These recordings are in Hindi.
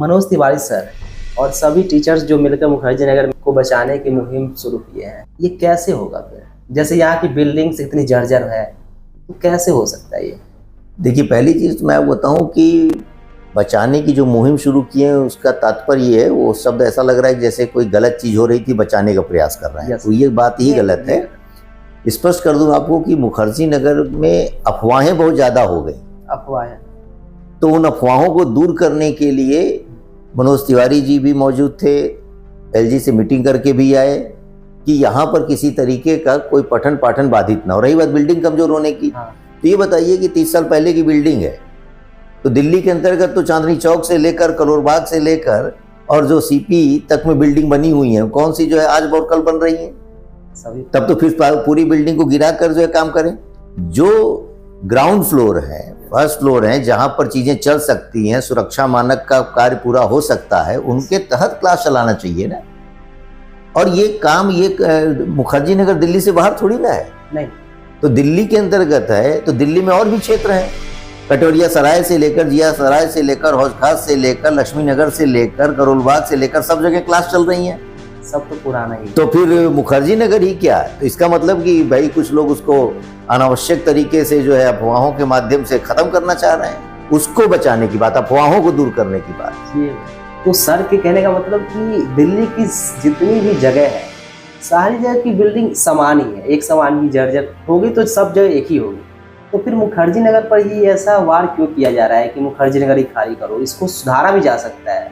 मनोज तिवारी सर और सभी टीचर्स जो मिलकर मुखर्जी नगर को बचाने की मुहिम शुरू किए हैं, ये कैसे होगा फिर? जैसे यहाँ की बिल्डिंग्स इतनी जर्जर है, तो कैसे हो सकता है ये? देखिए, पहली चीज़ तो मैं बताऊं कि बचाने की जो मुहिम शुरू की है उसका तात्पर्य ये है, वो शब्द ऐसा लग रहा है जैसे कोई गलत चीज़ हो रही थी, बचाने का प्रयास कर रहे हैं। तो ये बात ही गलत है। स्पष्ट कर दूं आपको कि मुखर्जी नगर में अफवाहें बहुत ज़्यादा हो गई। अफवाहें, तो उन अफवाहों को दूर करने के लिए मनोज तिवारी जी भी मौजूद थे, एलजी से मीटिंग करके भी आए कि यहाँ पर किसी तरीके का कोई पठन पाठन बाधित ना हो। रही बात बिल्डिंग कमजोर होने की, तो ये बताइए कि 30 साल पहले की बिल्डिंग है, तो दिल्ली के अंतर्गत तो चांदनी चौक से लेकर करोलबाग से लेकर और जो सीपी तक में बिल्डिंग बनी हुई है, कौन सी जो है आज और कल बन रही है सभी। तब तो फिर पूरी बिल्डिंग को गिरा कर जो है काम करें। जो ग्राउंड फ्लोर है, फर्स्ट फ्लोर है, जहां पर चीजें चल सकती हैं, सुरक्षा मानक का कार्य पूरा हो सकता है, उनके तहत क्लास चलाना चाहिए ना। और ये काम मुखर्जी नगर दिल्ली से बाहर थोड़ी ना है, नहीं तो दिल्ली के अंतर्गत है। तो दिल्ली में और भी क्षेत्र हैं, कटोरिया सराय से लेकर, जिया सराय से लेकर, हौज खास से लेकर, लक्ष्मी नगर से लेकर, करोलबाग से लेकर, सब जगह क्लास चल रही हैं। सब तो पुराना ही। तो फिर मुखर्जी नगर ही क्या है? तो इसका मतलब कि भाई कुछ लोग उसको अनावश्यक तरीके से जो है अफवाहों के माध्यम से खत्म करना चाह रहे हैं। उसको बचाने की बात, अफवाहों को दूर करने की बात। तो सर के कहने का मतलब कि दिल्ली की जितनी भी जगह है, सारी जगह की बिल्डिंग समान ही है, एक समान ही जर्जर होगी, तो सब जगह एक ही होगी। तो फिर मुखर्जी नगर पर ही ऐसा वार क्यों किया जा रहा है कि मुखर्जी नगर ही खाली करो? इसको सुधारा भी जा सकता है।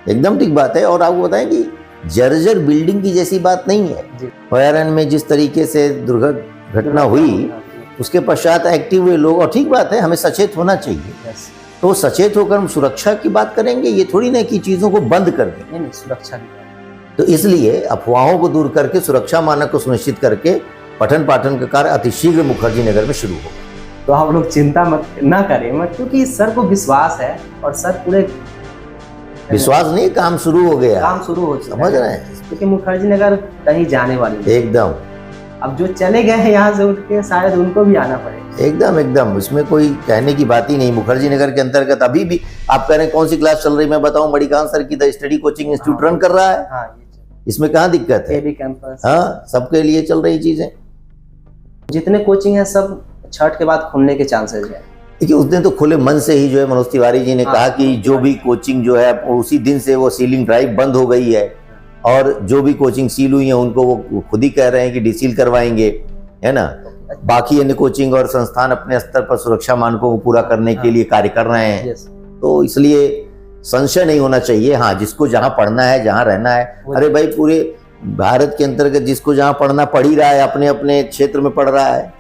एकदम ठीक बात है। और आपको बताएं कि जर्जर बिल्डिंग की जैसी बात नहीं है। अभयारण्य में जिस तरीके से दुर्घटना हुई, उसके पश्चात एक्टिव हुए लोग, और ठीक बात है, हमें सचेत होना चाहिए। तो सचेत होकर हम सुरक्षा की बात करेंगे, ये थोड़ी ना कि चीजों को बंद कर देंगे। नहीं, सुरक्षा की। तो इसलिए अफवाहों को दूर करके सुरक्षा मानक को सुनिश्चित करके पठन पाठन का कार्य अतिशीघ्र मुखर्जी नगर में शुरू होगा। तो आप लोग चिंता ना करें, क्योंकि सर को विश्वास है और सर पूरे विश्वास नहीं, काम शुरू हो गया, काम शुरू हो चुका, समझ रहे हैं? क्योंकि मुखर्जी नगर कहीं जाने वाली नहीं एकदम। अब जो चले गए हैं यहाँ से उठ के, शायद उनको भी आना पड़ेगा। एकदम एकदम, इसमें कोई कहने की बात ही नहीं। मुखर्जी नगर के अंतर्गत अभी भी आप कह रहे हैं कौन सी क्लास चल रही, मैं बताऊं, मणिकांत सर की the study coaching institute run कर रहा है। इसमें कहाँ दिक्कत है? कैंपस, हाँ, सबके लिए चल रही चीजें। जितने कोचिंग है सब छठ के बाद खुलने के चांसेस है। देखिए, उस दिन तो खुले मन से ही जो है मनोज तिवारी जी ने कहा कि जो भी कोचिंग जो है, उसी दिन से वो सीलिंग ड्राइव बंद हो गई है, और जो भी कोचिंग सील हुई है उनको वो खुद ही कह रहे हैं कि डिसील करवाएंगे, है ना। बाकी अन्य कोचिंग और संस्थान अपने स्तर पर सुरक्षा मानकों को पूरा करने के लिए कार्य कर रहे हैं। तो इसलिए संशय नहीं होना चाहिए। हाँ, जिसको जहाँ पढ़ना है, जहाँ रहना है, अरे भाई पूरे भारत के अंतर्गत जिसको जहाँ पढ़ना पढ़ ही रहा है, अपने अपने क्षेत्र में पढ़ रहा है।